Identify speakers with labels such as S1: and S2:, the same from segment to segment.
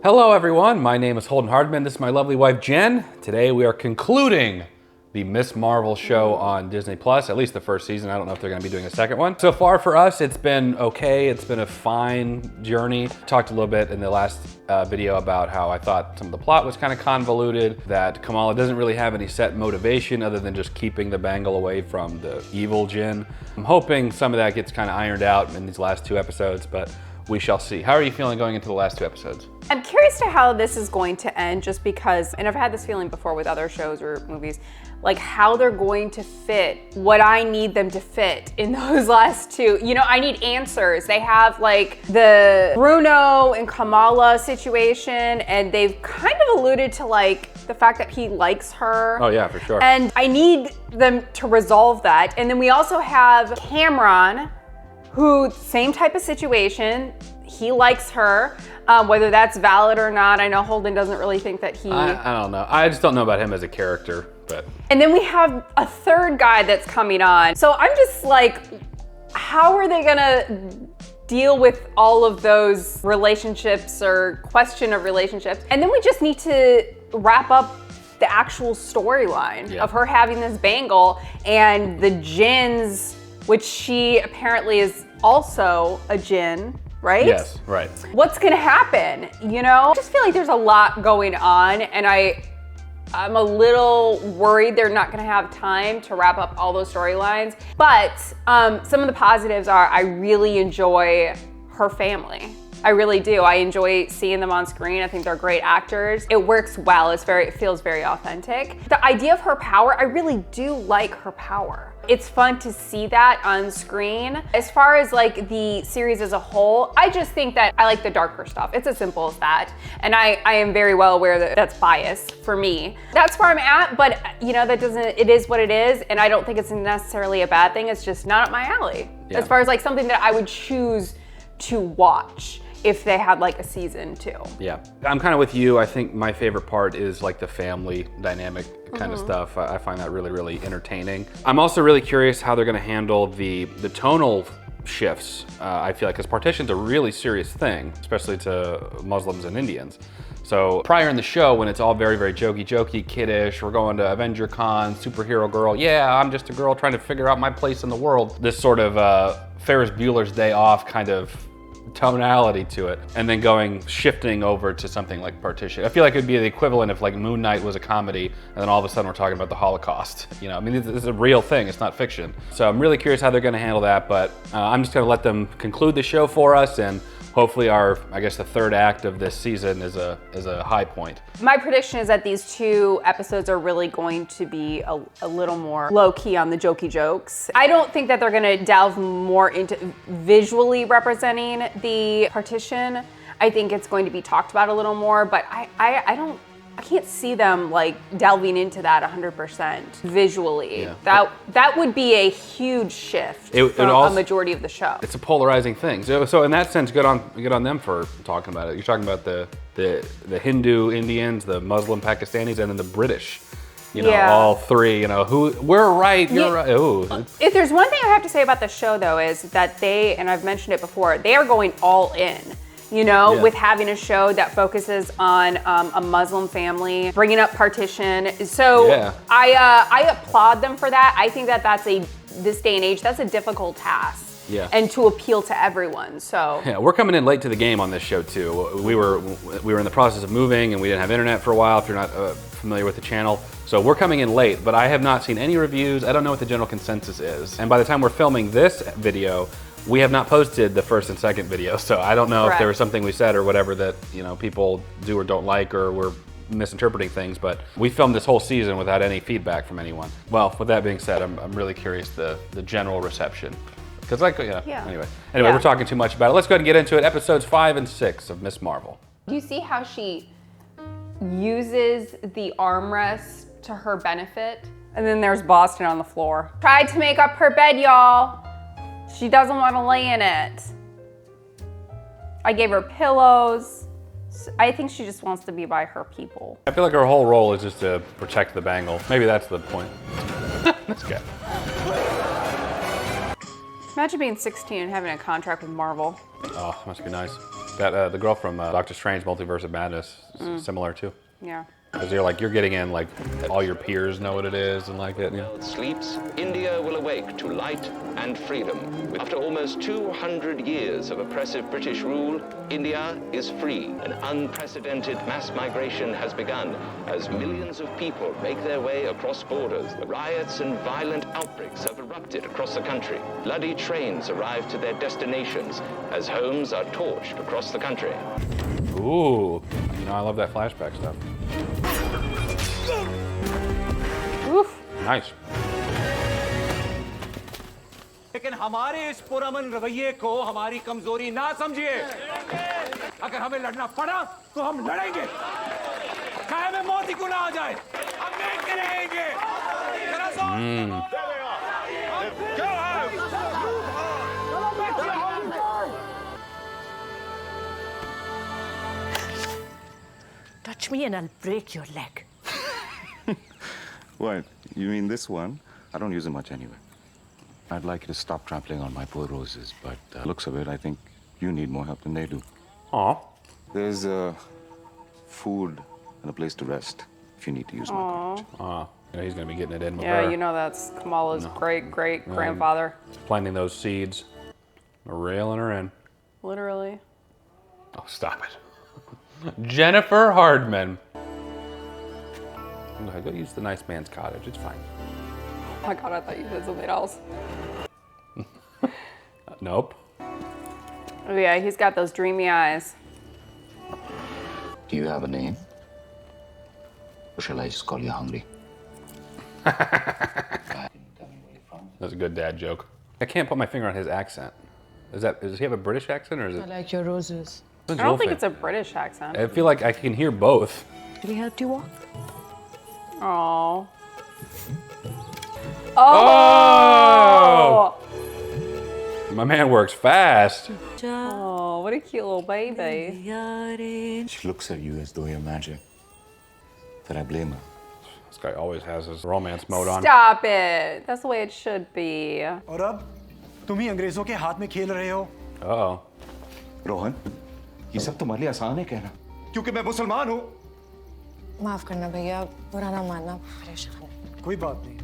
S1: Hello everyone, my name is Holden Hardman. This is my lovely wife Jen. Today we are concluding the Ms. Marvel show on Disney Plus, at least the first season. I don't know if they're gonna be doing a second one. So far for us, it's been okay. It's been a fine journey. Talked a little bit in the last video about how I thought some of the plot was kind of convoluted, that Kamala doesn't really have any set motivation other than just keeping the bangle away from the evil Jinn. I'm hoping some of that gets kind of ironed out in these last two episodes, but we shall see. How are you feeling going into the last two episodes?
S2: I'm curious to how this is going to end, just because, and I've had this feeling before with other shows or movies, like how they're going to fit what I need them to fit in those last two. You know, I need answers. They have like the Bruno and Kamala situation, and they've kind of alluded to like the fact that he likes her.
S1: Oh yeah, for sure.
S2: And I need them to resolve that. And then we also have Cameron, who, same type of situation, he likes her. Whether that's valid or not, I know Holden doesn't really think that he...
S1: I don't know. I just don't know about him as a character, but...
S2: And then we have a third guy that's coming on. So I'm just like, how are they gonna deal with all of those relationships or question of relationships? And then we just need to wrap up the actual storyline of her having this bangle and the Jinns, which she apparently is also a Jinn, right?
S1: Yes, right.
S2: What's gonna happen, you know? I just feel like there's a lot going on, and I'm a little worried they're not gonna have time to wrap up all those storylines. But some of the positives are I really enjoy her family. I really do. I enjoy seeing them on screen. I think they're great actors. It works well. It feels very authentic. The idea of her power, I really do like her power. It's fun to see that on screen. As far as like the series as a whole, I just think that I like the darker stuff. It's as simple as that. And I am very well aware that that's bias for me. That's where I'm at, but you know, it is what it is. And I don't think it's necessarily a bad thing. It's just not up my alley. Yeah. As far as like something that I would choose to watch if they had like a season 2.
S1: Yeah, I'm kind of with you. I think my favorite part is like the family dynamic kind of stuff. I find that really, really entertaining. I'm also really curious how they're gonna handle the tonal shifts. I feel like, because Partition's a really serious thing, especially to Muslims and Indians. So prior in the show, when it's all very, very jokey, kiddish, we're going to Avenger Con, superhero girl, yeah, I'm just a girl trying to figure out my place in the world. This sort of Ferris Bueller's Day Off kind of tonality to it, and then shifting over to something like Partition. I feel like it'd be the equivalent if like Moon Knight was a comedy, and then all of a sudden we're talking about the Holocaust. You know, I mean, this is a real thing, it's not fiction. So I'm really curious how they're gonna handle that, but I'm just gonna let them conclude the show for us, and hopefully I guess the third act of this season is a high point.
S2: My prediction is that these 2 episodes are really going to be a little more low-key on the jokey jokes. I don't think that they're gonna delve more into visually representing the Partition. I think it's going to be talked about a little more, but I can't see them like delving into that 100% visually. Yeah. That would be a huge shift from a majority of the show.
S1: It's a polarizing thing. So in that sense, good on them for talking about it. You're talking about the Hindu Indians, the Muslim Pakistanis, and then the British. You know, all three. You know, we're right. You're right. Ooh.
S2: If there's one thing I have to say about the show, though, is that and I've mentioned it before, they are going all in. You know, with having a show that focuses on a Muslim family, bringing up Partition. So I applaud them for that. I think that this day and age, that's a difficult task. Yeah. And to appeal to everyone, so.
S1: Yeah, we're coming in late to the game on this show too. We were in the process of moving, and we didn't have internet for a while, if you're not familiar with the channel. So we're coming in late, but I have not seen any reviews. I don't know what the general consensus is. And by the time we're filming this video, we have not posted the first and second video, so I don't know if there was something we said or whatever that, you know, people do or don't like, or we're misinterpreting things, but we filmed this whole season without any feedback from anyone. Well, with that being said, I'm really curious the general reception. Because anyway, we're talking too much about it. Let's go ahead and get into it. Episodes 5 and 6 of Ms. Marvel.
S2: Do you see how she uses the armrest to her benefit? And then there's Boston on the floor. Tried to make up her bed, y'all. She doesn't want to lay in it. I gave her pillows. I think she just wants to be by her people.
S1: I feel like her whole role is just to protect the bangle. Maybe that's the point. Let's go.
S2: Imagine being 16 and having a contract with Marvel.
S1: Oh, must be nice. That the girl from Doctor Strange Multiverse of Madness is similar too.
S2: Yeah.
S1: Because you're getting in like all your peers know what it is and like it. Yeah.
S3: Sleeps, India will awake to light and freedom. After almost 200 years of oppressive British rule, India is free. An unprecedented mass migration has begun as millions of people make their way across borders. Riots and violent outbreaks have erupted across the country. Bloody trains arrive to their destinations as homes are torched across the country.
S1: Ooh, I love that flashback stuff.
S2: Oof.
S1: Nice.
S4: लेकिन हमारे इस पुरअमन रवैये को हमारी कमजोरी ना समझिए। अगर हमें लड़ना पड़ा तो हम लड़ेंगे, चाहे हमें मौत ही क्यों ना आ जाए, हम लेके रहेंगे।
S5: Touch me and I'll break your leg.
S6: What? You mean this one? I don't use it much anyway. I'd like you to stop trampling on my poor roses, but looks of it, I think you need more help than they do.
S1: Aw.
S6: There's food and a place to rest if you need to use my cottage.
S1: He's gonna be getting it in with
S2: Yeah,
S1: her.
S2: you know that's Kamala's great-great-grandfather.
S1: Planting those seeds. Railing her in.
S2: Literally.
S1: Oh, stop it. Jennifer Hardman. Go use the nice man's cottage. It's fine.
S2: Oh my God, I thought you said something else.
S1: Nope.
S2: Oh yeah, he's got those dreamy eyes.
S7: Do you have a name? Or shall I just call you Hungry?
S1: That's a good dad joke. I can't put my finger on his accent. Does he have a British accent or is
S5: I
S1: it?
S5: like your roses.
S2: I don't think it's a British accent.
S1: I feel like I can hear both.
S5: Did he help you walk?
S2: Oh.
S1: Oh! My man works fast.
S2: Oh, what a cute little baby.
S6: She looks at you as though you're magic. But I blame her.
S1: This guy always has his romance mode on.
S2: Stop it. That's the way it should be.
S4: और अब तुम ही अंग्रेजों के हाथ में खेल रहे हो।
S1: Uh-oh.
S6: रोहन, ये सब तुम्हारे लिए आसान है कहना, क्योंकि मैं मुसलमान हूँ।
S5: माफ करना भैया, बुरा ना मानना, परेशान।
S4: कोई बात नहीं।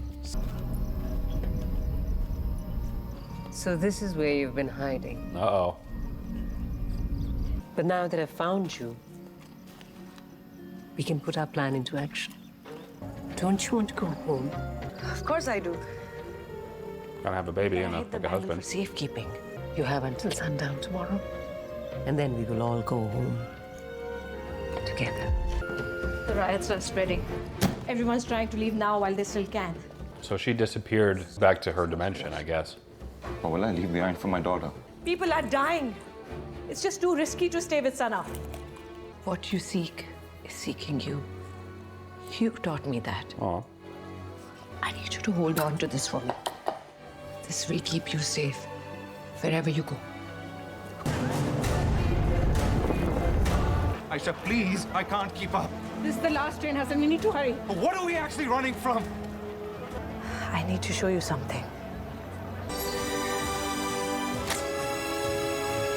S8: So this is where you've been hiding.
S1: Uh-oh.
S8: But now that I've found you, we can put our plan into action. Don't you want to go home?
S5: Of course I do.
S1: Gonna have a baby and
S5: I
S1: a
S5: hid the
S1: like a
S5: Bible for
S1: husband.
S5: safekeeping.
S8: You have until sundown tomorrow. And then we will all go home together.
S9: The riots are spreading. Everyone's trying to leave now while they still can.
S1: So she disappeared back to her dimension, I guess.
S6: What will I leave behind for my daughter?
S9: People are dying. It's just too risky to stay with Sana.
S5: What you seek is seeking you. You taught me that.
S1: Aw.
S5: I need you to hold on to this for me. This will keep you safe wherever you go.
S4: Aisha, please, I can't keep up.
S9: This is the last train, Hassan. We need to hurry.
S4: What are we actually running from?
S5: I need to show you something.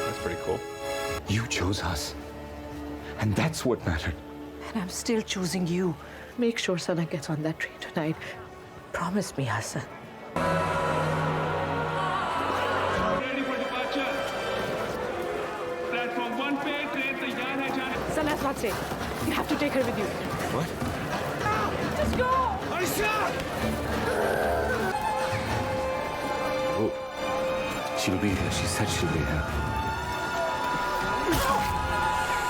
S1: That's pretty cool.
S6: You chose us, and that's what mattered.
S5: And I'm still choosing you. Make sure Sana gets on that train tonight. Promise me, Hassan.
S9: Sana's not safe. You have to take her with you.
S6: What?
S9: Just go!
S1: Ooh.
S6: She'll be here. She said she'll be here.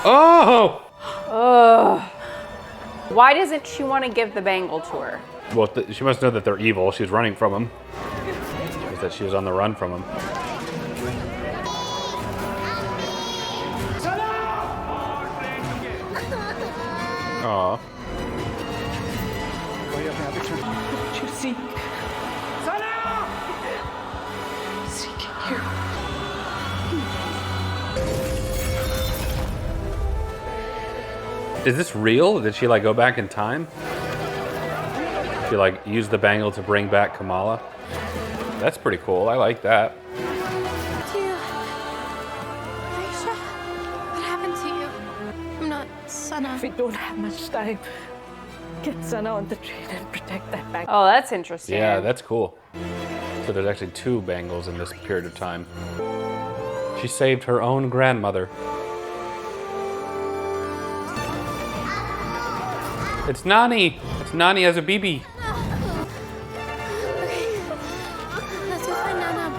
S1: Oh!
S2: Why doesn't she want to give the bangle to her?
S1: Well, she must know that they're evil. She's running from them. Is that she was on the run from them. Aw.
S5: What you seek? Seeking you.
S1: Is this real? Did she like go back in time? She like used the bangle to bring back Kamala? That's pretty cool. I like that.
S9: Aisha, what If we don't have much time, get Sana on the train and protect that bank.
S2: Oh, that's interesting.
S1: Yeah, that's cool. So there's actually 2 Bengals in this period of time. She saved her own grandmother. It's Nani! It's Nani as a BB.
S10: Let's go find Nana,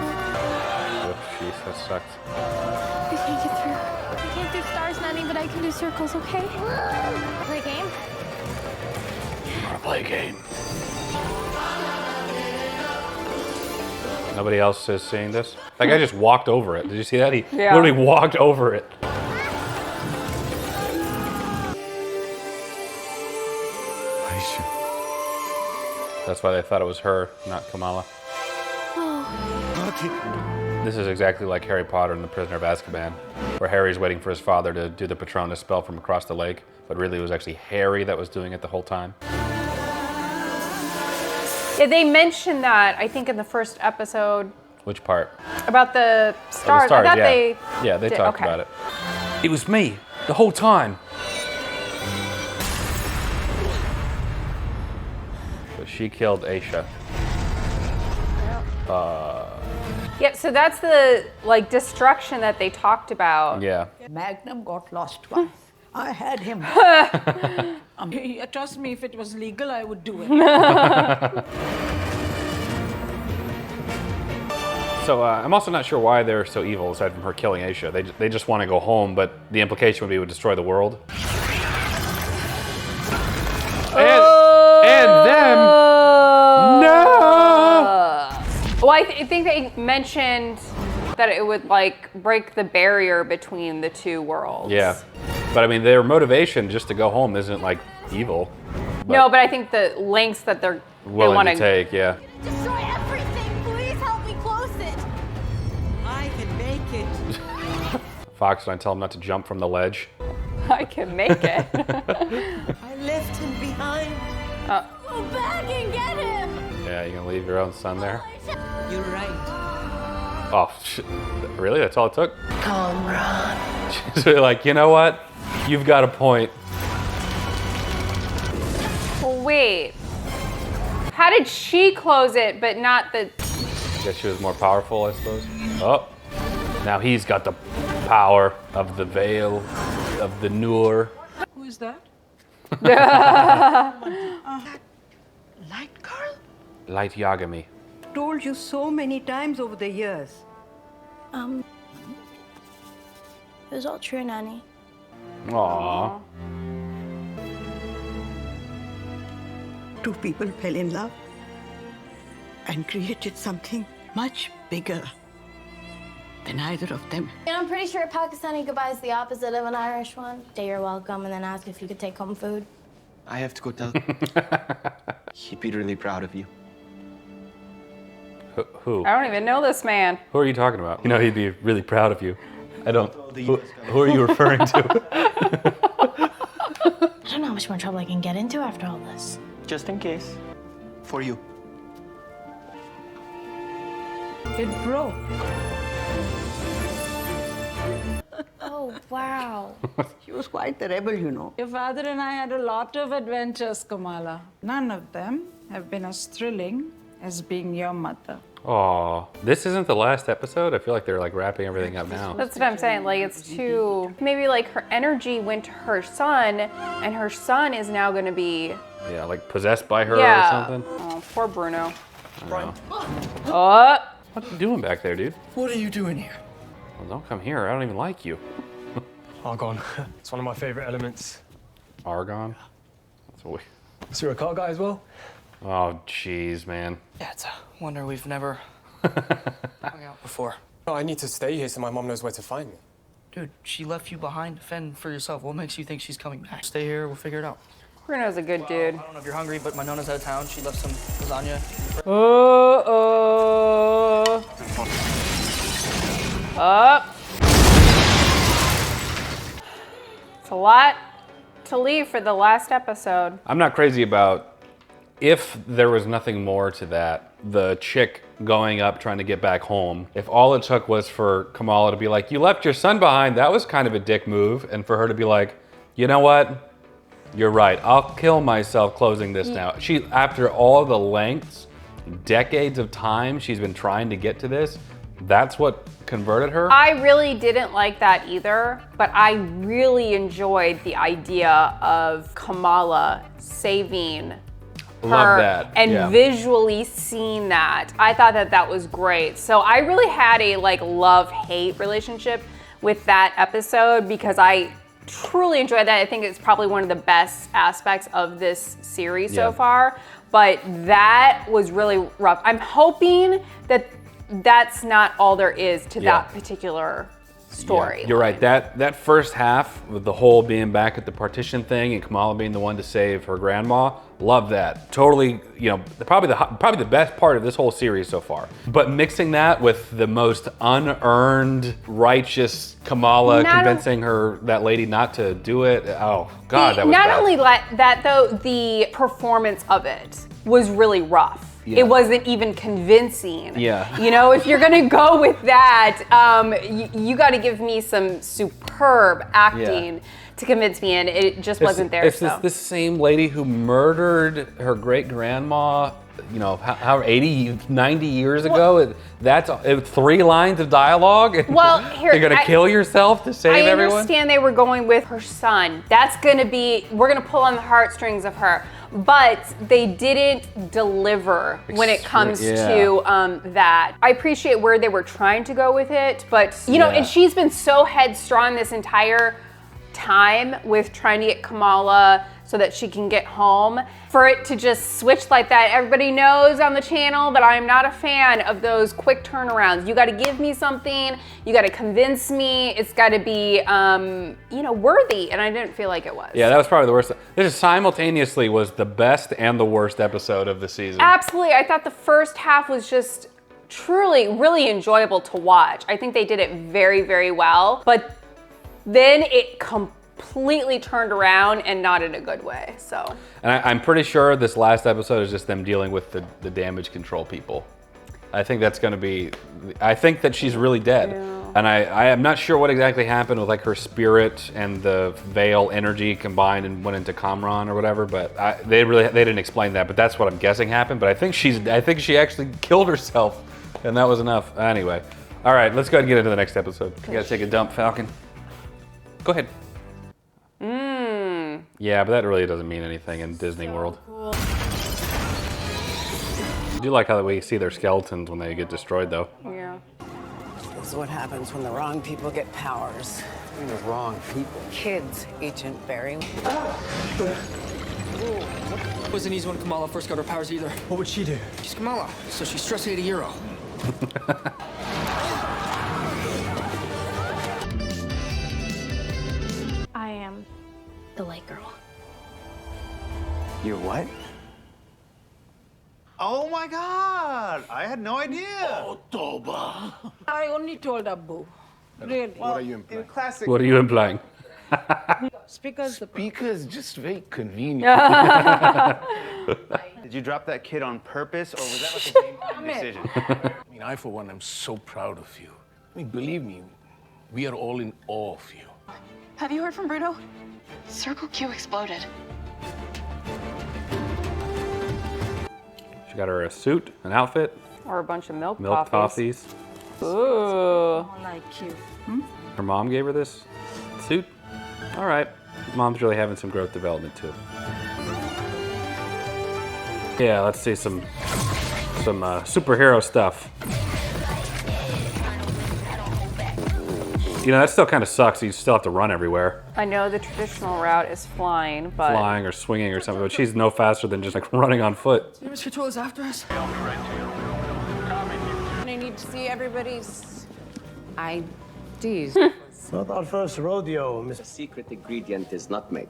S1: Oh, jeez, that sucks.
S10: but we can't get through. I can't do stars, Nanny, but I can do circles, okay? Play a game?
S1: I wanna play a game. Nobody else is seeing this? That guy just walked over it. Did you see that? He literally walked over it. That's why they thought it was her, not Kamala. This is exactly like Harry Potter and the Prisoner of Azkaban, where Harry's waiting for his father to do the Patronus spell from across the lake, but really it was actually Harry that was doing it the whole time.
S2: Yeah, they mentioned that, I think, in the first episode.
S1: Which part?
S2: About the stars.
S1: Oh, the stars,
S2: I thought
S1: yeah.
S2: they...
S1: Yeah, they talked about it. It was me, the whole time. So she killed Aisha.
S2: Yeah, so that's the, like, destruction that they talked about.
S1: Yeah.
S11: Magnum got lost once. I had him. Trust me, if it was legal, I would do it.
S1: So I'm also not sure why they're so evil, aside from her killing Aisha. They just want to go home, but the implication would be it would destroy the world. And them. No!
S2: Well, I think they mentioned that it would, like, break the barrier between the 2 worlds.
S1: Yeah. But I mean, their motivation just to go home isn't, like, evil.
S2: No, but I think the lengths that they
S1: Willing
S2: want
S1: to take, yeah.
S10: Destroy everything! Please help me close it!
S11: I can make it.
S1: Fox, when I tell him not to jump from the ledge.
S2: I can make it.
S11: I left him behind.
S10: Go back and get him!
S1: Yeah, you gonna leave your own son there?
S11: You're right.
S1: Oh, shit. Really? That's all it took?
S8: Come run.
S1: So you're like, you know what? You've got a point.
S2: Wait. How did she close it, but not the...
S1: I guess she was more powerful, I suppose. Oh, now he's got the power of the veil, of the Nur.
S11: Who is that? Light girl?
S1: Light Yagami.
S11: Told you so many times over the years.
S10: It was all true, Nanny.
S1: Aww.
S11: 2 people fell in love and created something much bigger than either of them.
S10: And I'm pretty sure a Pakistani goodbye is the opposite of an Irish one. Say you're welcome and then ask if you could take home food.
S12: I have to go tell. He'd be really proud of you.
S1: Who?
S2: I don't even know this man.
S1: Who are you talking about? You know, he'd be really proud of you. I don't. Who are you referring to?
S10: I don't know how much more trouble I can get into after all this.
S12: Just in case. For you.
S11: It broke.
S10: Oh, wow.
S11: She was quite the rebel, you know. Your father and I had a lot of adventures, Kamala. None of them have been as thrilling as being your mother.
S1: Aw, this isn't the last episode? I feel like they're like wrapping everything up now.
S2: That's what I'm saying. Like, it's too... Maybe, like, her energy went to her son, and her son is now going to be...
S1: Yeah, like possessed by her or something?
S2: Oh, poor Bruno.
S1: I don't know.
S2: Oh!
S1: What are you doing back there, dude?
S12: What are you doing here?
S1: Well, don't come here. I don't even like you.
S13: Argon. It's one of my favorite elements.
S1: Argon? That's what we...
S13: So you're a car guy as well?
S1: Oh, jeez, man.
S12: Yeah, it's a wonder we've never hung out before.
S13: No, I need to stay here so my mom knows where to find me.
S12: Dude, she left you behind to fend for yourself. What makes you think she's coming back? Stay here, we'll figure it out.
S2: Bruno's a good dude.
S12: I don't know if you're hungry, but my Nona's out of town. She left some lasagna.
S2: Up. It's a lot to leave for the last episode.
S1: I'm not crazy about if there was nothing more to that, the chick going up trying to get back home. If all it took was for Kamala to be like, you left your son behind, that was kind of a dick move. And for her to be like, you know what? You're right. I'll kill myself closing this now. She, after all the lengths, decades of time she's been trying to get to this, that's what converted her?
S2: I really didn't like that either, but I really enjoyed the idea of Kamala saving
S1: Love
S2: her
S1: that.
S2: and visually seeing that. I thought that that was great. So I really had a like love-hate relationship with that episode because I truly enjoyed that. I think it's probably one of the best aspects of this series so far, but that was really rough. I'm hoping that that's not all there is to that particular story.
S1: You're right. That first half with the whole being back at the partition thing and Kamala being the one to save her grandma, love that. Totally, you know, probably the best part of this whole series so far. But mixing that with the most unearned, righteous Kamala convincing that lady not to do it. Oh God, that was
S2: not
S1: bad.
S2: only that though, the performance of it was really rough.
S1: Yeah.
S2: It wasn't even convincing.
S1: Yeah.
S2: You know, if you're gonna go with that, you got to give me some superb acting to convince me, and it just wasn't there.
S1: It's this same lady who murdered her great grandma, you know, how 80, 90 years ago. That's 3 lines of dialogue.
S2: Well, here
S1: you're gonna kill yourself to save everyone.
S2: I understand they were going with her son. That's gonna be, we're gonna pull on the heartstrings of her. But they didn't deliver when it comes to that. I appreciate where they were trying to go with it, but you know, and she's been so headstrong this entire time with trying to get Kamala so that she can get home. For it to just switch like that, everybody knows on the channel that I'm not a fan of those quick turnarounds. You gotta give me something, you gotta convince me, it's gotta be, you know, worthy, and I didn't feel like it was.
S1: Yeah, that was probably the worst. This simultaneously was the best and the worst episode of the season.
S2: Absolutely, I thought the first half was just truly, really enjoyable to watch. I think they did it very, very well, but then it completely turned around and not in a good way, so.
S1: And I'm pretty sure this last episode is just them dealing with the damage control people. I think that's gonna be, I think that she's really dead. Yeah. And I am not sure what exactly happened with like her spirit and the veil energy combined and went into Kamran or whatever, but they didn't explain that, but that's what I'm guessing happened. But I think she actually killed herself and that was enough. Anyway, all right, let's go ahead and get into the next episode. You gotta take a dump, Falcon. Go ahead. Yeah, but that really doesn't mean anything in Disney World.
S10: Cool.
S1: I do like how we see their skeletons when they get destroyed, though.
S2: Yeah.
S14: This is what happens when the wrong people get powers.
S15: I mean, the wrong people.
S14: Kids, Agent Barry.
S12: It wasn't easy when Kamala first got her powers either.
S13: What would she do?
S12: She's Kamala, so she's stress ate a euro.
S10: I am the light girl.
S15: You're what?
S16: Oh my God! I had no idea.
S14: Oh, Toba. I only told Abu. Really?
S16: What are you implying? In classic.
S1: What are you implying?
S14: Speaker's
S16: just very convenient. Did you drop that kid on purpose, or was that like a game time decision?
S17: I mean, I, for one, am so proud of you. I mean, believe me, we are all in awe of you.
S10: Have you heard from Bruno? Circle Q exploded.
S1: She got her a suit, an outfit.
S2: Or a bunch of milk
S1: toffees.
S2: Ooh.
S14: I like you.
S1: Her mom gave her this suit. All right. Mom's really having some growth development too. Yeah, let's see some superhero stuff. You know, that still kind of sucks. You still have to run everywhere.
S2: I know the traditional route is flying, but...
S1: Flying or swinging or something, but she's no faster than just like running on foot.
S12: Miss Control is after us.
S14: I need to see everybody's IDs.
S18: Not our first rodeo, Miss.
S15: The secret ingredient is nutmeg.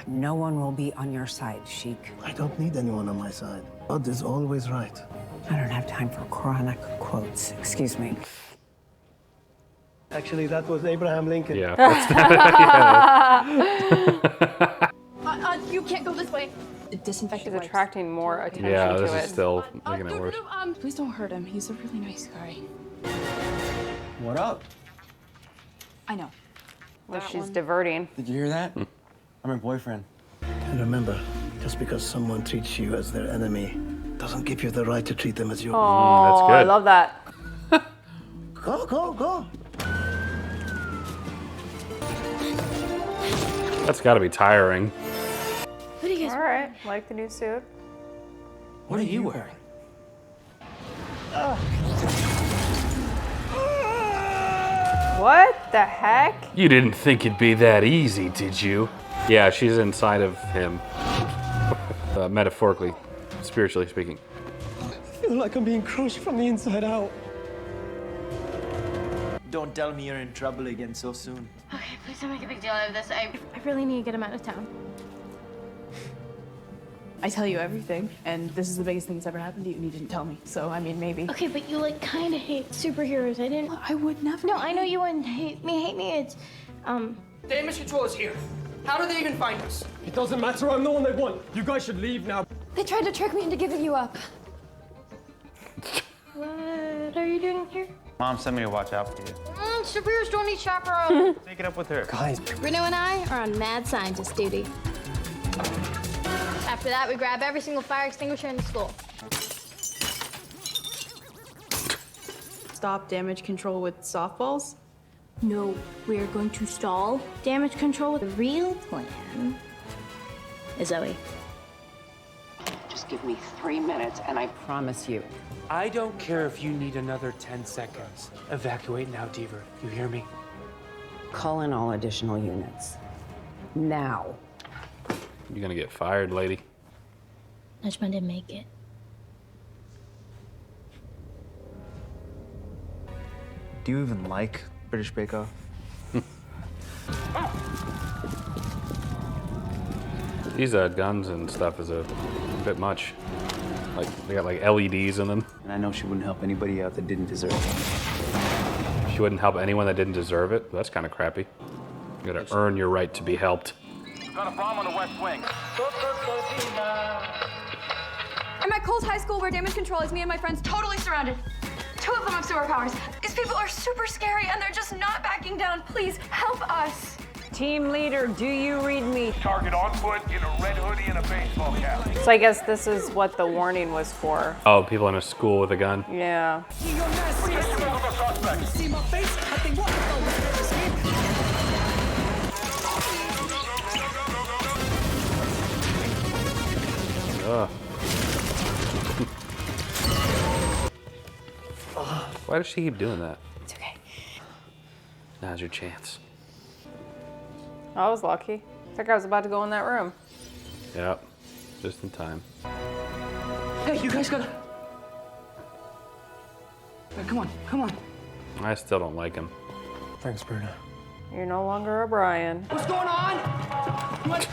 S14: No one will be on your side, Sheik.
S18: I don't need anyone on my side. God is always right.
S14: I don't have time for chronic quotes. Excuse me.
S18: Actually, that was Abraham Lincoln.
S1: Yeah.
S10: You can't go this way. Disinfectant
S2: She's attracting more attention
S1: yeah,
S2: to
S1: this
S2: it.
S1: is still making it worse.
S10: Please don't hurt him. He's a really nice guy.
S15: What up?
S10: I know.
S2: that she's diverting.
S15: Did you hear that? I'm her boyfriend.
S18: And remember, just because someone treats you as their enemy doesn't give you the right to treat them as your
S2: Oh,
S1: that's good.
S2: I love that.
S18: Go.
S1: That's got to be tiring.
S10: What do you guys?
S2: All right, like the new suit.
S12: What are you wearing?
S2: What the heck?
S1: You didn't think it'd be that easy, did you? Yeah, she's inside of him. Metaphorically, spiritually speaking.
S18: I feel like I'm being crushed from the inside out.
S15: Don't tell me you're in trouble again so soon.
S10: Okay, please don't make a big deal out of this. I really need to get him out of town.
S19: I tell you everything, and this is the biggest thing that's ever happened to you, and you didn't tell me. So, I mean, maybe.
S10: Okay, but you like kind of hate superheroes. I didn't.
S19: I would never.
S10: No, I know you wouldn't hate me. It's,
S12: Damage control is here. How did they even find us?
S18: It doesn't matter, I'm the one they want. You guys should leave now.
S10: They tried to trick me into giving you up. What are you doing here?
S16: Mom sent me to watch out for you.
S10: Superheroes don't need chaperones.
S16: Take it up with her.
S18: Guys.
S10: Bruno and I are on mad scientist duty. After that, we grab every single fire extinguisher in the school.
S19: Stop damage control with softballs?
S10: No, we are going to stall damage control. The real plan is Zoe.
S8: Just give me 3 minutes, and I promise you.
S20: I don't care if you need another 10 seconds. Evacuate now, Deaver. You hear me?
S8: Call in all additional units. Now.
S1: You're gonna get fired, lady.
S10: Najma didn't make it.
S15: Do you even like British Bake Off?
S1: These guns and stuff is a bit much. Like, they got like LEDs in them.
S15: And I know she wouldn't help anybody out that didn't deserve it.
S1: She wouldn't help anyone that didn't deserve it. That's kind of crappy. You gotta earn your right to be helped.
S4: We've got a bomb on the west wing.
S21: I'm at Coles High School where damage control is me and my friends totally surrounded. 2 of them have superpowers. These people are super scary and they're just not backing down. Please help us.
S2: Team leader, do you read me?
S4: Target on foot in a red hoodie and a baseball cap.
S2: So I guess this is what the warning was for.
S1: Oh, people in a school with a gun.
S2: Yeah.
S1: Ugh. Why does she keep doing that?
S2: It's okay.
S1: Now's your chance.
S2: I was lucky. I think I was about to go in that room.
S1: Yep. Just in time.
S12: Hey, you guys gotta... Hey, come on.
S1: I still don't like him.
S18: Thanks, Bruno.
S2: You're no longer a Brian.
S12: What's going on? What?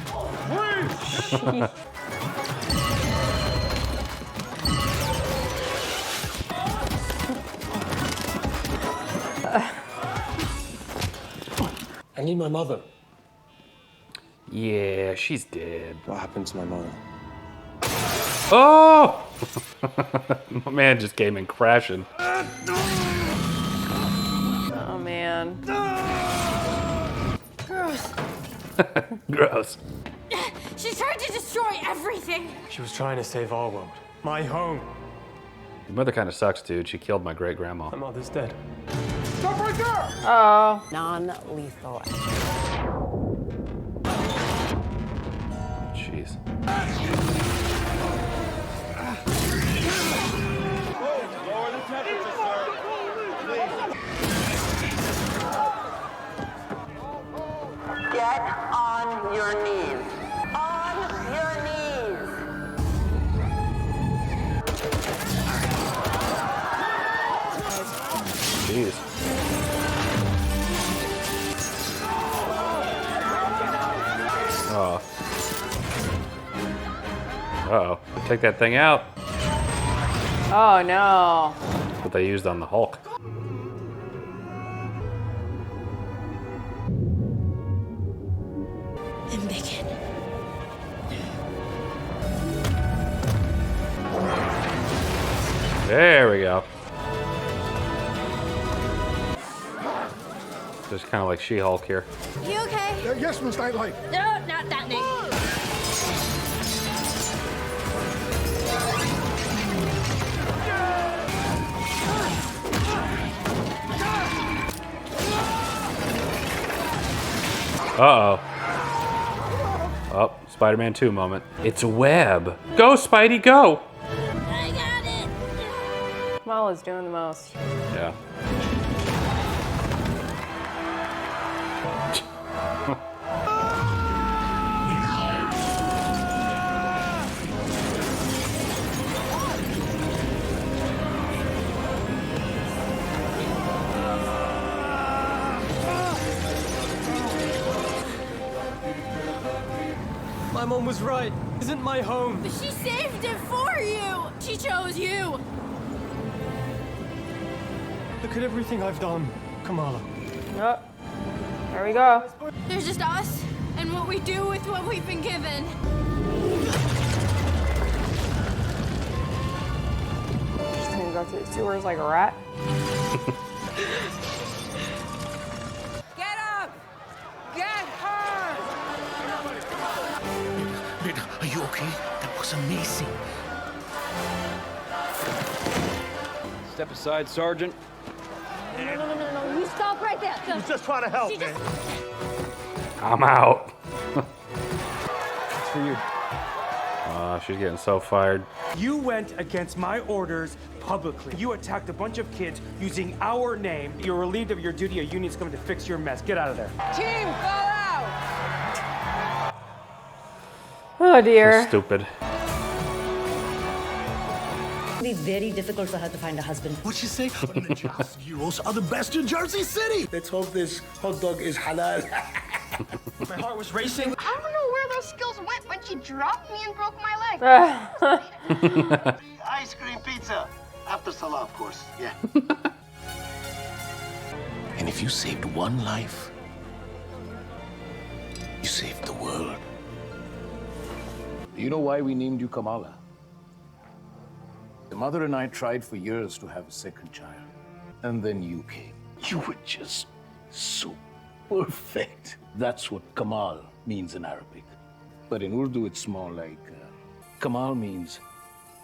S18: I need my mother.
S1: Yeah, she's dead.
S18: What happened to my mother?
S1: Oh! My man just came in crashing.
S2: Oh, man.
S10: Gross.
S1: Gross.
S10: She tried to destroy everything.
S13: She was trying to save our world. My home.
S1: Your mother kind of sucks, dude. She killed my great-grandma.
S13: My mother's dead.
S4: Stop right there!
S2: Oh.
S8: Non-lethal.
S1: Jeez.
S4: Lower the temperature, sir.
S8: Get on your knees. On your knees.
S1: Jeez. Oh. Uh-oh. Take that thing out.
S2: Oh, no.
S1: That's what they used on the Hulk.
S10: And bacon.
S1: There we go. Just kind of like She-Hulk here.
S21: You okay?
S18: Yes, Miss Nightlight.
S21: No, not that name.
S1: Uh-oh. Oh, Spider-Man 2 moment. It's a web. Go, Spidey, go!
S2: Kamala's doing the most.
S1: Yeah.
S13: My mom was right. This isn't my home.
S21: But she saved it for you. She chose you.
S13: Look at everything I've done, Kamala.
S2: Oh, there we go.
S21: There's just us and what we do with what we've been given.
S2: Just gonna go through the sewers like a rat.
S21: Get up! Get her!
S17: Rita, are you okay? That was amazing.
S16: Step aside, Sergeant.
S21: No. You stop right there.
S18: He's just trying to help, man.
S1: I'm out.
S20: It's for you.
S1: She's getting so fired.
S20: You went against my orders publicly. You attacked a bunch of kids using our name. You're relieved of your duty. A union's coming to fix your mess. Get out of there.
S21: Team, fall out!
S2: Oh dear.
S1: So stupid.
S3: It'll be very difficult for her to find a husband.
S18: What'd she say? Euros are the best in Jersey City. Let's hope this hot dog is halal.
S20: My heart was racing.
S21: I don't know where those skills went when she dropped me and broke my leg.
S18: Ice cream pizza. After Salah, of course. Yeah.
S17: And if you saved one life, you saved the world.
S22: Do you know why we named you Kamala? The mother and I tried for years to have a second child. And then you came. You were just so perfect. That's what Kamal means in Arabic. But in Urdu, it's more like Kamal means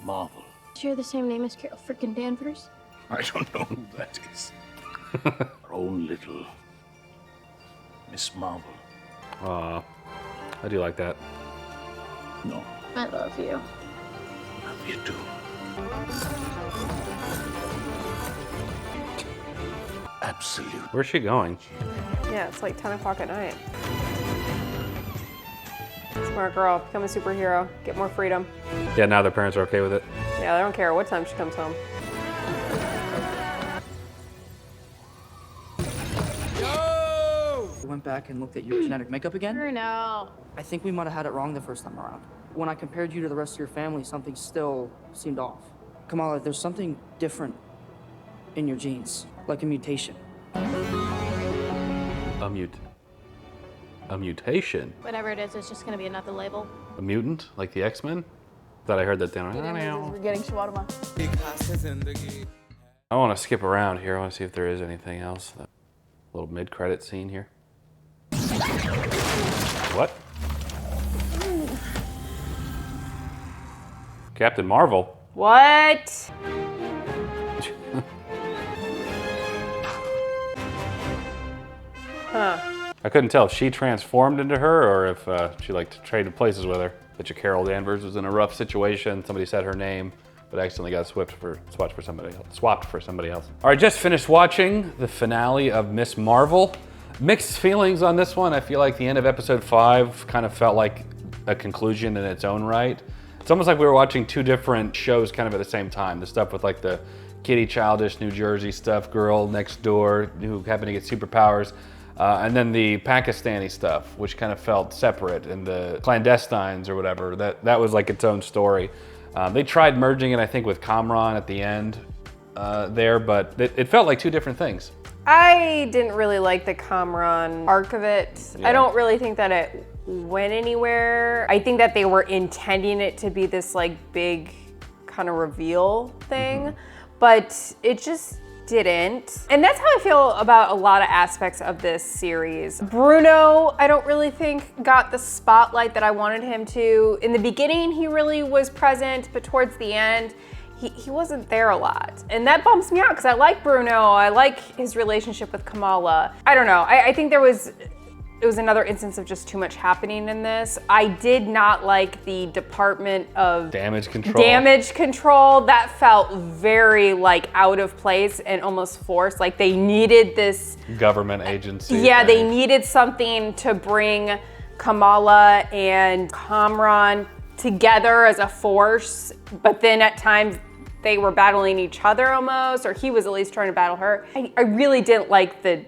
S22: marvel.
S10: Share the same name as Carol frickin' Danvers?
S22: I don't know who that is. Our own little Miss Marvel.
S1: Aw, I do like that.
S22: No,
S10: I love you.
S22: love you too. Absolute.
S1: Where's she going?
S2: Yeah, it's like 10 o'clock at night. Smart girl, become a superhero, get more freedom.
S1: Yeah, now their parents are okay with it.
S2: Yeah, they don't care what time she comes home.
S12: We went back and looked at your genetic makeup again.
S21: No.
S12: I think we might have had it wrong the first time around. When I compared you to the rest of your family, something still seemed off. Kamala, there's something different in your genes, like a mutation.
S1: A mutation?
S10: Whatever it is, it's just gonna be another label.
S1: A mutant? Like the X-Men? Thought I heard that down.
S19: We're getting shawarma.
S1: I want to skip around here. I want to see if there is anything else. A little mid-credit scene here. What? Captain Marvel?
S2: What? Huh.
S1: I couldn't tell if she transformed into her or if she like traded places with her. Bet you Carol Danvers was in a rough situation. Somebody said her name, but accidentally got swapped for somebody else. All right, just finished watching the finale of Miss Marvel. Mixed feelings on this one. I feel like the end of episode 5 kind of felt like a conclusion in its own right. It's almost like we were watching two different shows kind of at the same time. The stuff with like the kitty childish New Jersey stuff, girl next door who happened to get superpowers. And then the Pakistani stuff, which kind of felt separate, and the clandestines or whatever, that was like its own story. They tried merging it, I think, with Kamran at the end there, but it felt like two different things.
S2: I didn't really like the Kamran arc of it.
S1: Yeah.
S2: I don't really think that it went anywhere. I think that they were intending it to be this like big kind of reveal thing, but it just didn't. And that's how I feel about a lot of aspects of this series. Bruno, I don't really think got the spotlight that I wanted him to. In the beginning, he really was present, but towards the end, he wasn't there a lot. And that bumps me out because I like Bruno. I like his relationship with Kamala. I don't know. I think it was another instance of just too much happening in this. I did not like the Department of
S1: Damage Control.
S2: That felt very like out of place and almost forced. Like they needed this
S1: government agency.
S2: Yeah, they needed something to bring Kamala and Kamran together as a force, but then at times they were battling each other almost, or he was at least trying to battle her. I really didn't like the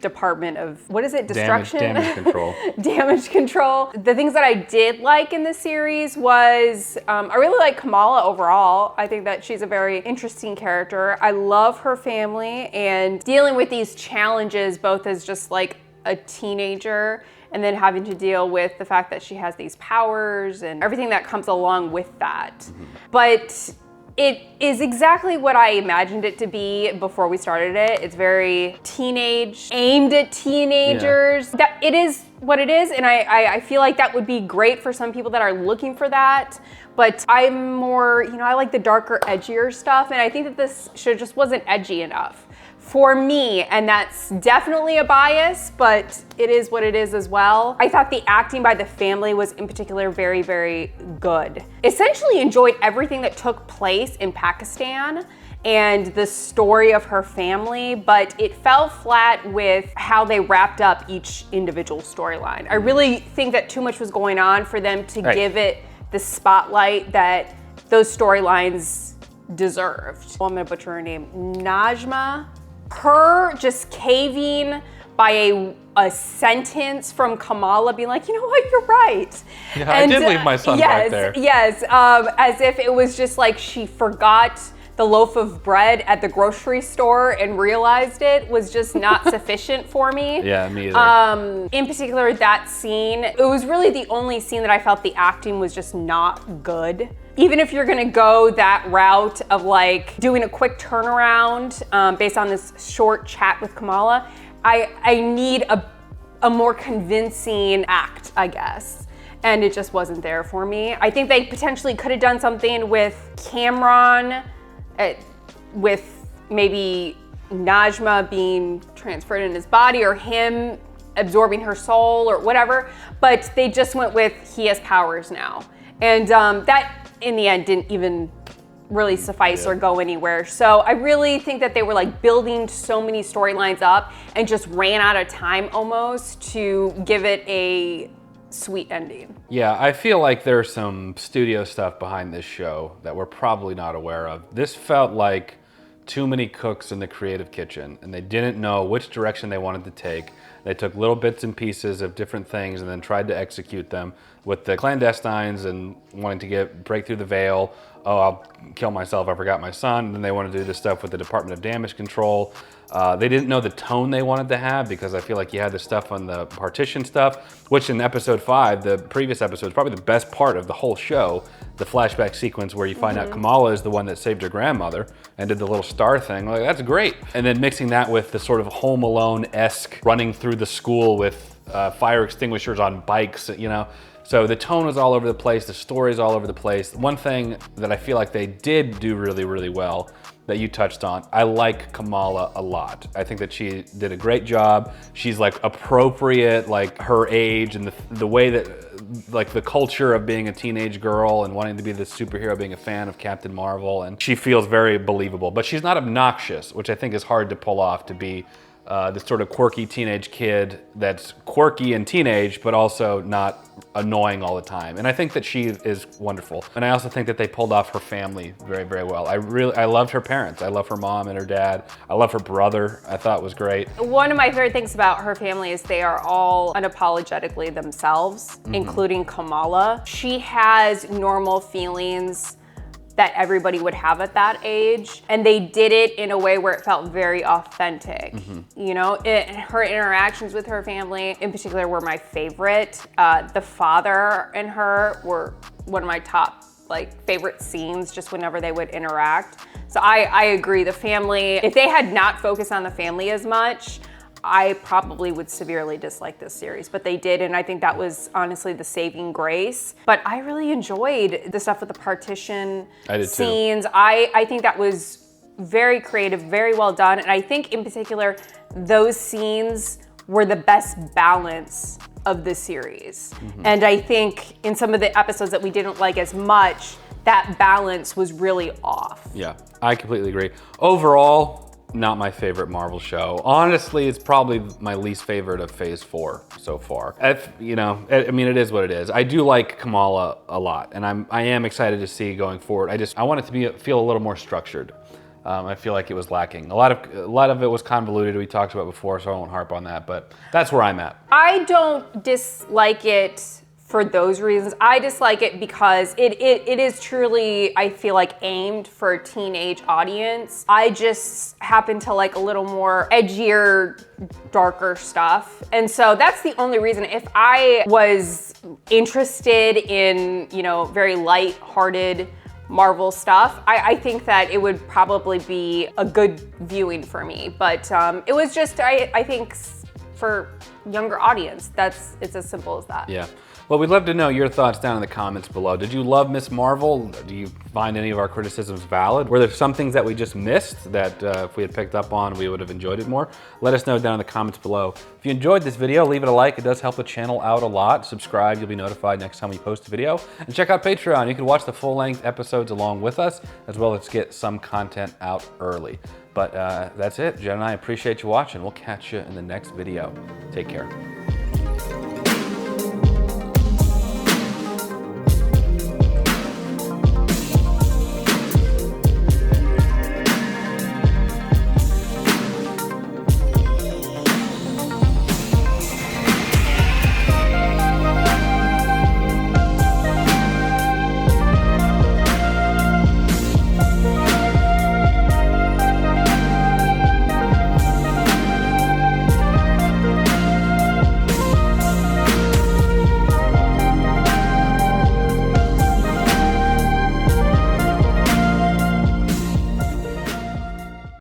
S2: Department of, what is it, Destruction?
S1: Damage Control.
S2: Damage Control. The things that I did like in the series was, I really like Kamala overall. I think that she's a very interesting character. I love her family and dealing with these challenges both as just like a teenager and then having to deal with the fact that she has these powers and everything that comes along with that. But it is exactly what I imagined it to be before we started it. It's very teenage, aimed at teenagers. Yeah. That it is what it is, and I feel like that would be great for some people that are looking for that. But I'm more, I like the darker, edgier stuff, and I think that this show just wasn't edgy enough for me, and that's definitely a bias, but it is what it is as well. I thought the acting by the family was in particular very, very good. Essentially enjoyed everything that took place in Pakistan and the story of her family, but it fell flat with how they wrapped up each individual storyline. I really think that too much was going on for them to give it the spotlight that those storylines deserved. I'm gonna butcher her name, Najma. Her just caving by a sentence from Kamala being like, you know what, you're right.
S1: Yeah, and, I did leave my son right there.
S2: Yes, as if it was just like she forgot the loaf of bread at the grocery store and realized it was just not sufficient for me.
S1: Yeah, me either.
S2: In particular, that scene, it was really the only scene that I felt the acting was just not good. Even if you're gonna go that route of like doing a quick turnaround based on this short chat with Kamala, I need a more convincing act, I guess. And it just wasn't there for me. I think they potentially could have done something with Kamran, with maybe Najma being transferred in his body or him absorbing her soul or whatever, but they just went with he has powers now. And that in the end didn't even really suffice or go anywhere. So I really think that they were like building so many storylines up and just ran out of time almost to give it a sweet ending.
S1: Yeah, I feel like there's some studio stuff behind this show that we're probably not aware of. This felt like too many cooks in the creative kitchen, and they didn't know which direction they wanted to take. They took little bits and pieces of different things and then tried to execute them with the clandestines and wanting to break through the veil. Oh, I'll kill myself, I forgot my son. And then they want to do this stuff with the Department of Damage Control. They didn't know the tone they wanted to have because I feel like you had the stuff on the Partition stuff, which in episode 5, the previous episode, is probably the best part of the whole show. The flashback sequence where you find out Kamala is the one that saved her grandmother and did the little star thing. Like, that's great. And then mixing that with the sort of Home Alone-esque running through the school with fire extinguishers on bikes, So the tone was all over the place, the story's all over the place. One thing that I feel like they did do really, really well that you touched on, I like Kamala a lot. I think that she did a great job. She's like appropriate, like her age and the way that, like the culture of being a teenage girl and wanting to be the superhero, being a fan of Captain Marvel, and she feels very believable. But she's not obnoxious, which I think is hard to pull off, to be this sort of quirky teenage kid that's quirky and teenage, but also not annoying all the time. And I think that she is wonderful. And I also think that they pulled off her family very, very well. I loved her parents. I love her mom and her dad. I love her brother. I thought was great.
S2: One of my favorite things about her family is they are all unapologetically themselves, including Kamala. She has normal feelings that everybody would have at that age, and they did it in a way where it felt very authentic. Her interactions with her family in particular were my favorite. The father and her were one of my top like favorite scenes just whenever they would interact. So I agree, the family, if they had not focused on the family as much, I probably would severely dislike this series, but they did, and I think that was honestly the saving grace. But I really enjoyed the stuff with the partition scenes. I think that was very creative, very well done, and I think in particular, those scenes were the best balance of the series. And I think in some of the episodes that we didn't like as much, that balance was really off.
S1: Yeah, I completely agree. Overall, not my favorite Marvel show. Honestly, it's probably my least favorite of Phase 4 so far. You know, I mean, it is what it is. I do like Kamala a lot, and I am excited to see going forward. I want it to feel a little more structured. I feel like it was lacking. A lot of it was convoluted, we talked about before, so I won't harp on that, but that's where I'm at.
S2: I don't dislike it for those reasons. I dislike it because it is truly, I feel like, aimed for a teenage audience. I just happen to like a little more edgier, darker stuff. And so that's the only reason. If I was interested in, you know, very light-hearted Marvel stuff, I think that it would probably be a good viewing for me. But it was just, I think for younger audience, it's as simple as that.
S1: Yeah. Well, we'd love to know your thoughts down in the comments below. Did you love Ms. Marvel? Do you find any of our criticisms valid? Were there some things that we just missed that if we had picked up on, we would have enjoyed it more? Let us know down in the comments below. If you enjoyed this video, leave it a like. It does help the channel out a lot. Subscribe, you'll be notified next time we post a video. And check out Patreon. You can watch the full-length episodes along with us, as well as get some content out early. But that's it. Jen and I appreciate you watching. We'll catch you in the next video. Take care.